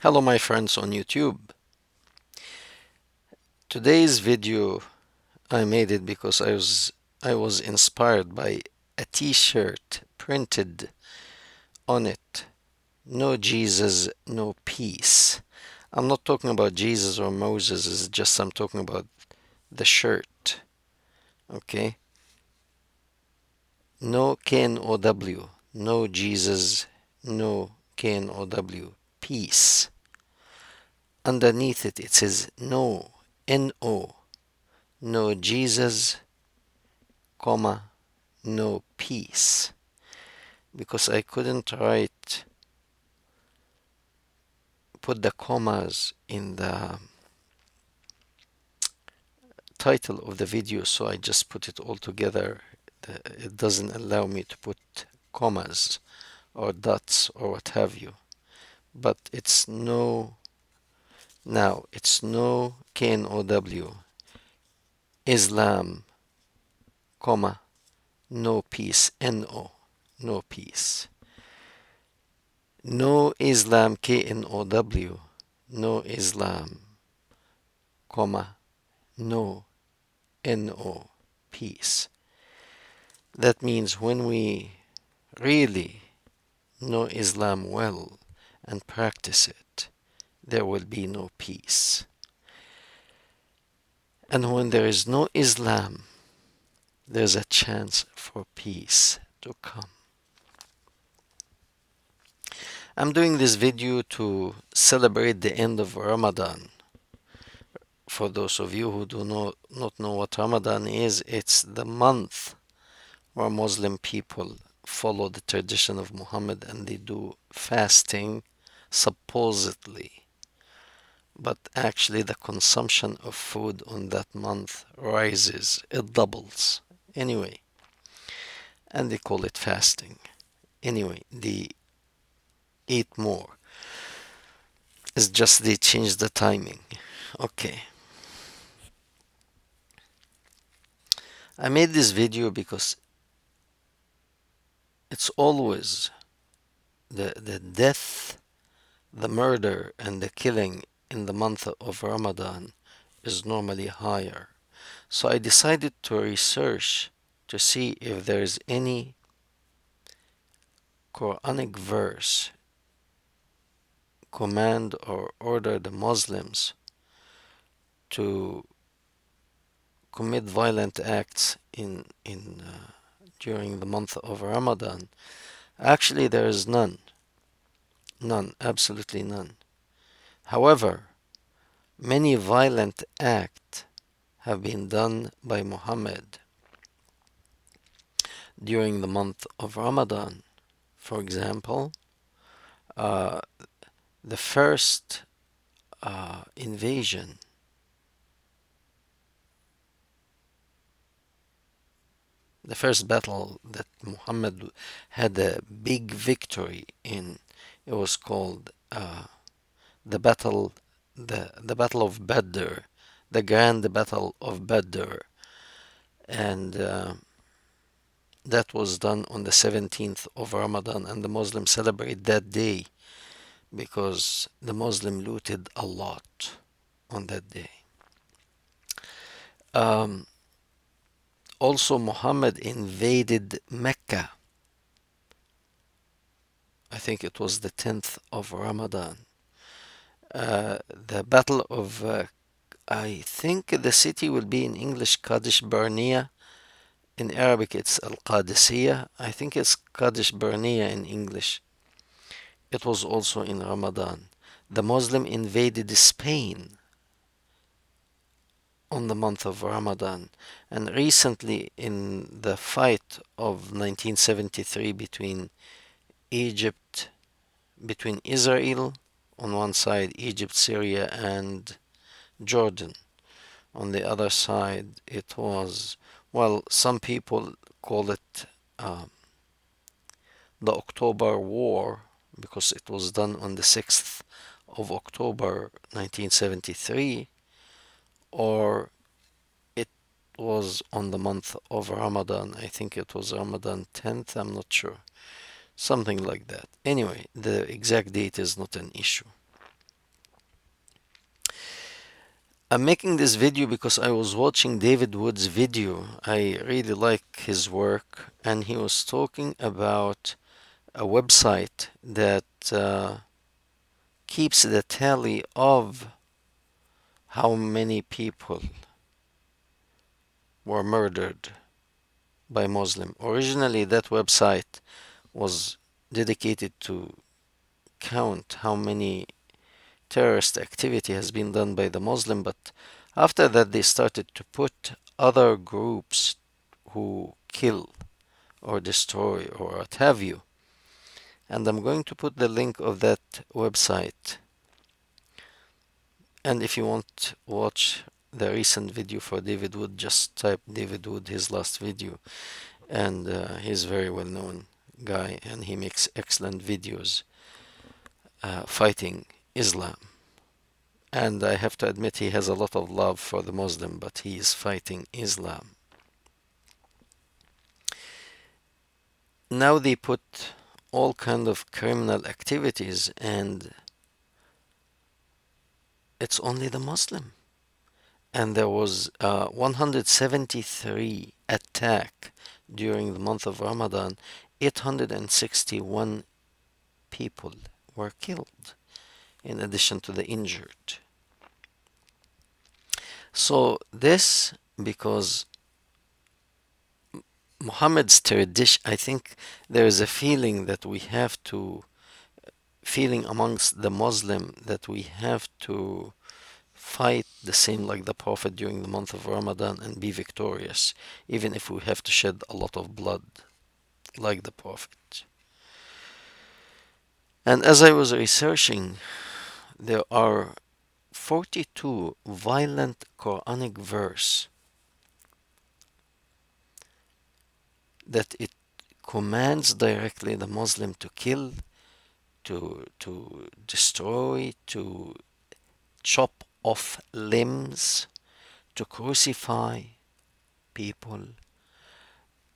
Hello my friends on YouTube. Today's video I made it because I was inspired by a t-shirt printed on it. No Jesus, no peace. I'm not talking about Jesus or Moses, it's just I'm talking about the shirt. Okay? No KNOW. No Jesus, no KNOW. Peace. Underneath it says no, N-O. No Jesus, comma, no peace, because I couldn't put the commas in the title of the video, so I just put it all together. It doesn't allow me to put commas or dots or what have you, but it's no, now it's no KNOW, Islam, comma, no peace, NO, no peace. No Islam, KNOW, no Islam, comma, no, NO, peace. That means when we really know Islam well and practice it, there will be no peace. And when there is no Islam, there's a chance for peace to come. I'm doing this video to celebrate the end of Ramadan. For those of you who do not know what Ramadan is, it's the month where Muslim people follow the tradition of Muhammad and they do fasting, supposedly. But actually, the consumption of food on that month rises, it doubles. Anyway, and they call it fasting. Anyway, they eat more. It's just they change the timing. Okay. I made this video because it's always the death, the murder, and the killing in the month of Ramadan is normally higher. So I decided to research to see if there is any Quranic verse command or order the Muslims to commit violent acts in during the month of Ramadan. Actually, there is none. None, absolutely none. However, many violent acts have been done by Muhammad during the month of Ramadan. For example, uh, the first invasion, the first battle that Muhammad had a big victory in, it was called the battle, the Battle of Badr, the Grand Battle of Badr, and that was done on the 17th of Ramadan, and the Muslims celebrate that day because the Muslim looted a lot on that day. Um, Also, Muhammad invaded Mecca. I think it was the 10th of Ramadan. The Battle of, I think the city will be in English Kadesh Barnea. In Arabic, it's Al Qadisiyah. I think it's Kadesh Barnea in English. It was also in Ramadan. The Muslim invaded Spain on the month of Ramadan. And recently, in the fight of 1973 between Israel on one side, Egypt, Syria, and Jordan on the other side, it was, well, some people call it the October War because it was done on the 6th of October 1973, or it was on the month of Ramadan. I think it was Ramadan 10th, I'm not sure. Something like that. Anyway, the exact date is not an issue. I'm making this video because I was watching David Wood's video. I really like his work, and he was talking about a website that keeps the tally of how many people were murdered by Muslim. Originally, that website was dedicated to count how many terrorist activity has been done by the Muslim, but after that they started to put other groups who kill or destroy or what have you. And I'm going to put the link of that website. And if you want to watch the recent video for David Wood, just type David Wood, his last video. And he's a very well known guy, and he makes excellent videos fighting Islam. And I have to admit, he has a lot of love for the Muslim, but he is fighting Islam. Now they put all kind of criminal activities, and it's only the Muslim. And there was 173 attack during the month of Ramadan. 861 people were killed, in addition to the injured. So this, because Muhammad's tradition, I think there is a feeling that we have to, feeling amongst the Muslim, that we have to fight the same like the Prophet during the month of Ramadan and be victorious, even if we have to shed a lot of blood like the Prophet. And as I was researching, there are 42 violent Quranic verse that it commands directly the Muslim to kill, to destroy, to chop off limbs, to crucify people,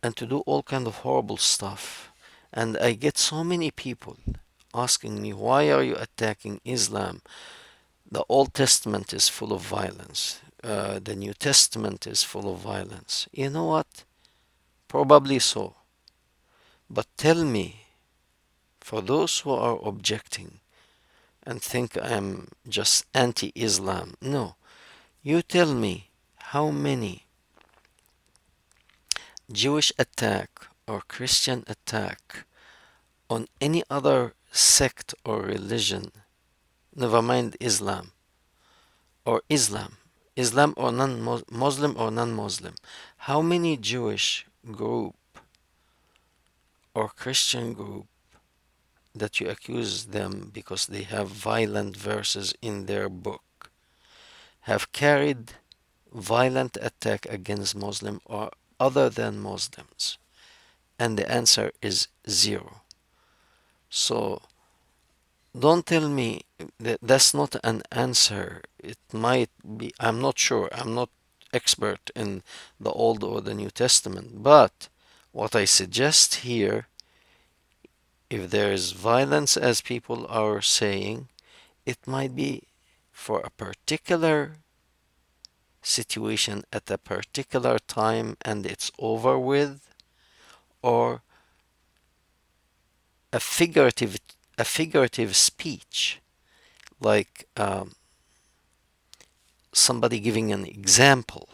and to do all kind of horrible stuff. And I get so many people asking me, why are you attacking Islam? The Old Testament is full of violence. The New Testament is full of violence. You know what? Probably so. But tell me, for those who are objecting and think I'm just anti-Islam, no. You tell me how many Jewish attack or Christian attack on any other sect or religion, never mind Islam, or Islam or non-Muslim or non-Muslim, how many Jewish group or Christian group that you accuse them because they have violent verses in their book have carried violent attack against Muslim or other than Muslims? And the answer is zero. So don't tell me that that's not an answer. It might be, I'm not sure. I'm not expert in the Old or the New Testament. But what I suggest here, if there is violence as people are saying, it might be for a particular situation at a particular time and it's over with, or a figurative speech, like somebody giving an example,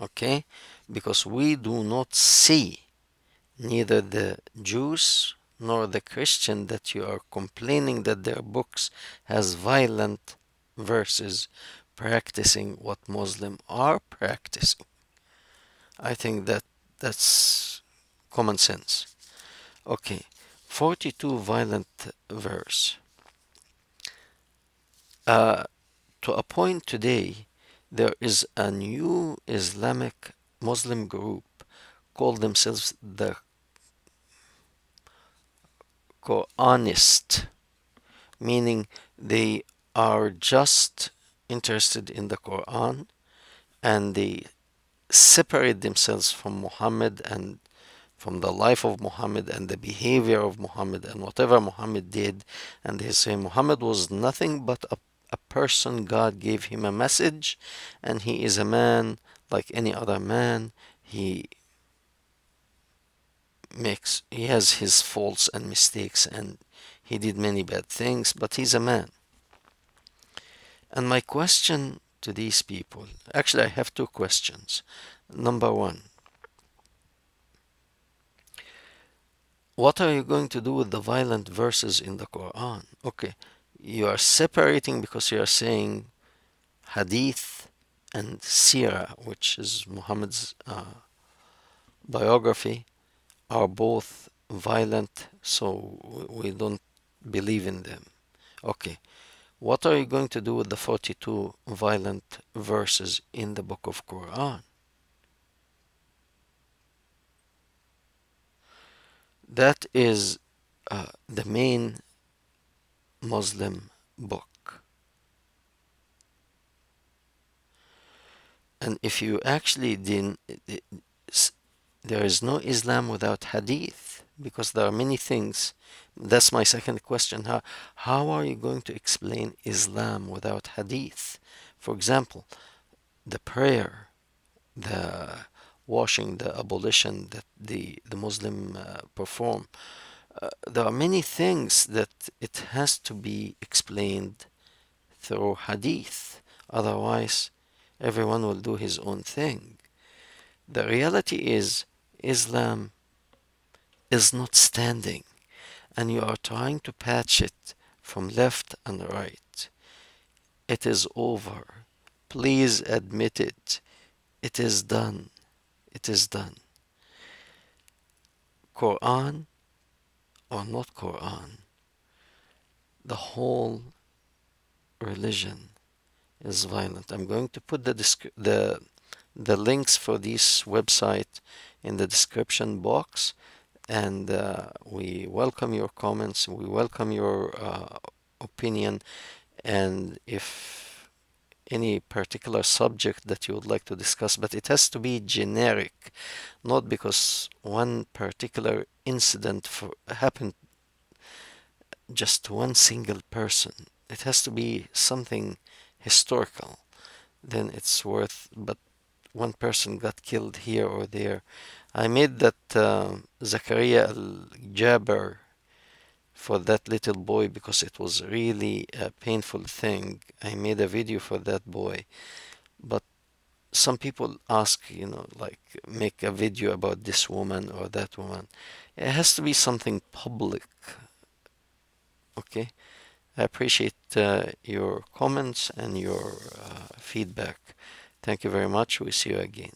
okay? Because we do not see neither the Jews nor the Christian that you are complaining that their books has violent verses practicing what Muslims are practicing. I think that that's common sense. Okay, 42 violent verse. To a point today, there is a new Islamic Muslim group called themselves the Quranist, meaning they are just interested in the Quran, and they separate themselves from Muhammad and from the life of Muhammad and the behavior of Muhammad and whatever Muhammad did, and they say Muhammad was nothing but a person. God gave him a message, and he is a man like any other man. He has his faults and mistakes, and he did many bad things, but he's a man. And my question to these people, actually, I have two questions. Number one, what are you going to do with the violent verses in the Quran? Okay, you are separating because you are saying hadith and sirah, which is Muhammad's biography, are both violent, so we don't believe in them. Okay, what are you going to do with the 42 violent verses in the book of Quran? That is the main Muslim book. And if you actually didn't, there is no Islam without hadith, because there are many things. That's my second question. How are you going to explain Islam without hadith? For example, the prayer, the washing, the ablution that the Muslim perform. There are many things that it has to be explained through hadith. Otherwise, everyone will do his own thing. The reality is, Islam is not standing, and you are trying to patch it from left and right. It is over. Please admit it. It is done. It is done. Quran or not Quran, the whole religion is violent. I'm going to put the links for this website in the description box, and we welcome your comments. We welcome your opinion, and if any particular subject that you would like to discuss, but it has to be generic, not because one particular incident happened just to one single person. It has to be something historical. Then it's worth, but one person got killed here or there. I made that Zakaria al-Jaber for that little boy because it was really a painful thing. I made a video for that boy. But some people ask, like make a video about this woman or that woman. It has to be something public, okay? I appreciate your comments and your feedback. Thank you very much. We see you again.